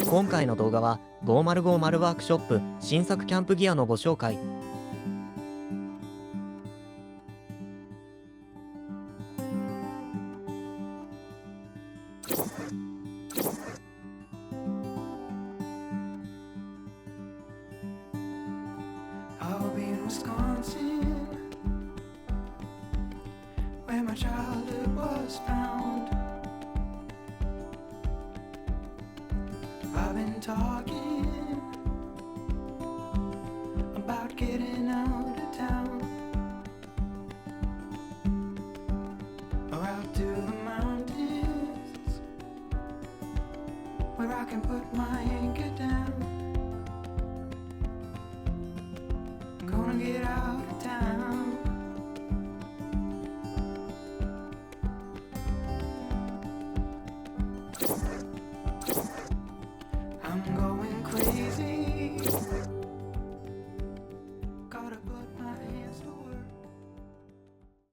今回の動画は5050ワークショップ新作キャンプギアのご紹介。I'll be in Wisconsin, where my childhood was found. I've been talking about getting out of town, or out to the mountains, where I can put my anchor down.Gonna get out of town. I'm going